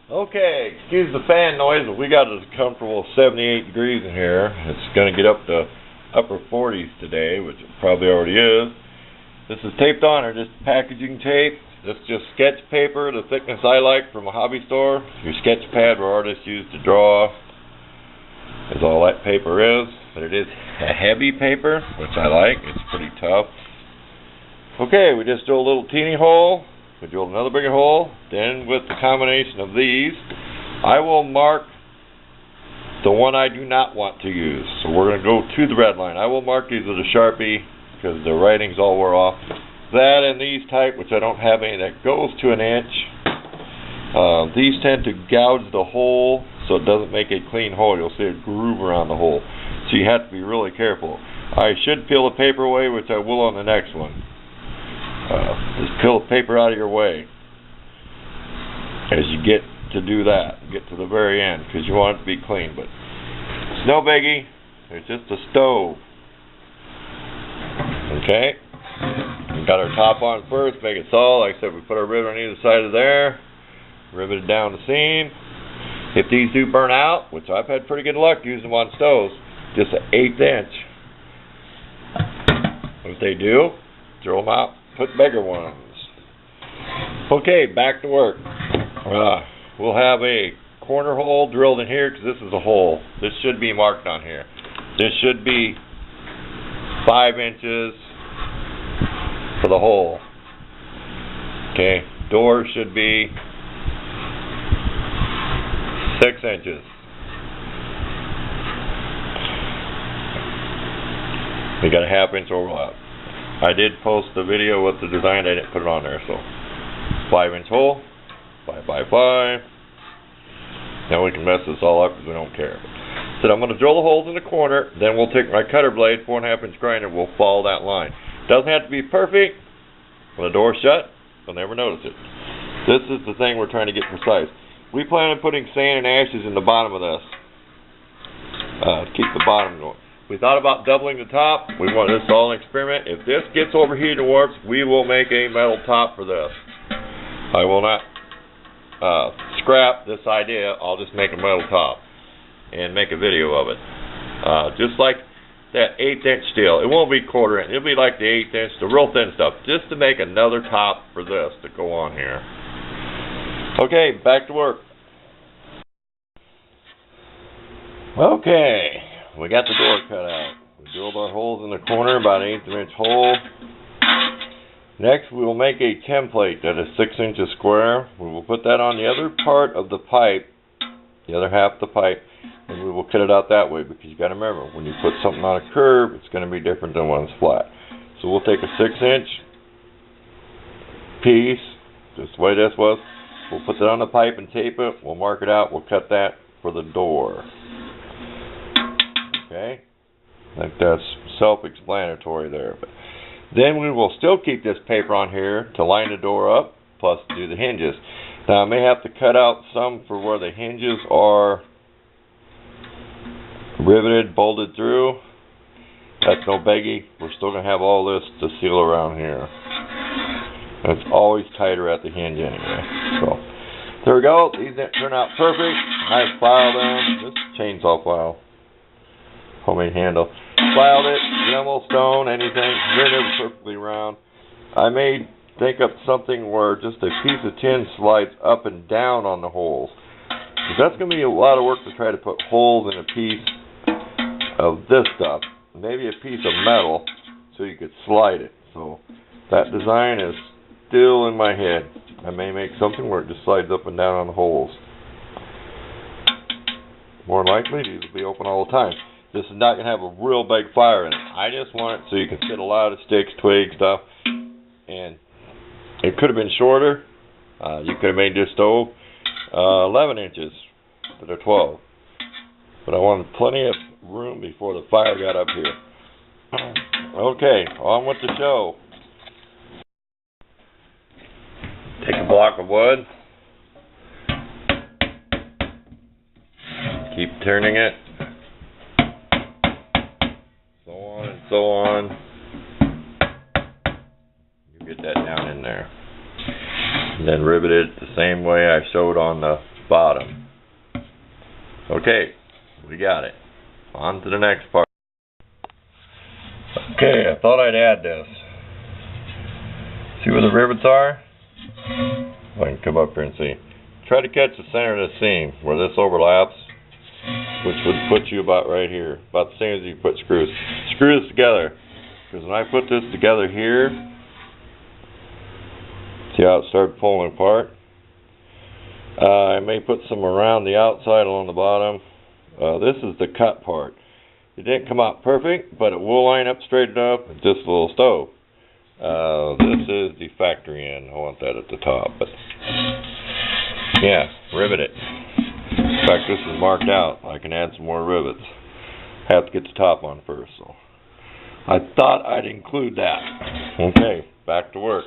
Okay, excuse the fan noise, but we got a comfortable 78 degrees in here. It's going to get up to upper 40s today, which it probably already is. This is taped on, or just packaging tape. This is just sketch paper, the thickness I like from a hobby store. Your sketch pad where artists use to draw is all that paper is. But it is a heavy paper, which I like. It's pretty tough. Okay, we just drill a little teeny hole. We drill another bigger hole. Then with the combination of these, I will mark the one I do not want to use. So we're going to go to the red line. I will mark these with a Sharpie because the writing's all wore off. That and these type, which I don't have any, that goes to an inch. These tend to gouge the hole so it doesn't make a clean hole. You'll see a groove around the hole. So you have to be really careful. I should peel the paper away, which I will on the next one. Just peel the paper out of your way as you get to do that. Get to the very end because you want it to be clean. But it's no biggie. It's just a stove. Okay. We got our top on first. Make it solid. Like I said, we put our rivet on either side of there. Rivet it down the seam. If these do burn out, which I've had pretty good luck using them on stoves, just an 1/8 inch. If they do, throw them out. Put bigger ones. Okay, back to work. We'll have a corner hole drilled in here because this is a hole. This should be marked on here. This should be 5 inches for the hole. Okay, door should be 6 inches. We got a 1/2 inch overlap. I did post the video with the design. I didn't put it on there, so 5 inch hole, 5 by 5. Now we can mess this all up because we don't care. So I'm going to drill the holes in the corner. Then we'll take my cutter blade, 4.5 inch grinder. We'll follow that line. Doesn't have to be perfect. When the door's shut, you'll never notice it. This is the thing we're trying to get precise. We plan on putting sand and ashes in the bottom of this to keep the bottom going. We thought about doubling the top. We want this all an experiment. If this gets overheated and warps, we will make a metal top for this. I will not scrap this idea. I'll just make a metal top and make a video of it. Just like that 1/8 inch steel. It won't be 1/4 inch. It'll be like the 1/8 inch, the real thin stuff, just to make another top for this to go on here. Okay, back to work. Okay. We got the door cut out. We drilled our holes in the corner, about an 1/8 inch hole. Next, we will make a template that is 6 inches square. We will put that on the other part of the pipe, the other half of the pipe, and we will cut it out that way because you got to remember, when you put something on a curve, it's going to be different than when it's flat. So we'll take a 6 inch piece, just the way this was. We'll put that on the pipe and tape it. We'll mark it out. We'll cut that for the door. Okay, I think that's self-explanatory there. But then we will still keep this paper on here to line the door up, plus do the hinges. Now I may have to cut out some for where the hinges are riveted, bolted through. That's no biggie. We're still going to have all this to seal around here. It's always tighter at the hinge anyway. So there we go. These didn't turn out perfect. Nice file down. This chainsaw file. Homemade handle. Filed it, Dremel, stone, anything. They're never perfectly round. I may think up something where just a piece of tin slides up and down on the holes. That's going to be a lot of work to try to put holes in a piece of this stuff. Maybe a piece of metal so you could slide it. So that design is still in my head. I may make something where it just slides up and down on the holes. More likely, these will be open all the time. This is not going to have a real big fire in it. I just want it so you can fit a lot of sticks, twigs, stuff. And it could have been shorter. You could have made this stove 11 inches instead of 12. But I wanted plenty of room before the fire got up here. Okay, on with the show. Take a block of wood. Keep turning it. So on. You get that down in there. And then rivet it the same way I showed on the bottom. Okay, we got it. On to the next part. Okay, I thought I'd add this. See where the rivets are? I can come up here and see. Try to catch the center of the seam where this overlaps, which would put you about right here, about the same as you put screws. Screw this together, because when I put this together here, see how it started pulling apart? I may put some around the outside along the bottom. This is the cut part. It didn't come out perfect, but it will line up straight enough. It's just a little stove. This is the factory end. I want that at the top, but yeah, rivet it. In fact, this is marked out. I can add some more rivets. Have to get the top on first, so I thought I'd include that. Okay, back to work.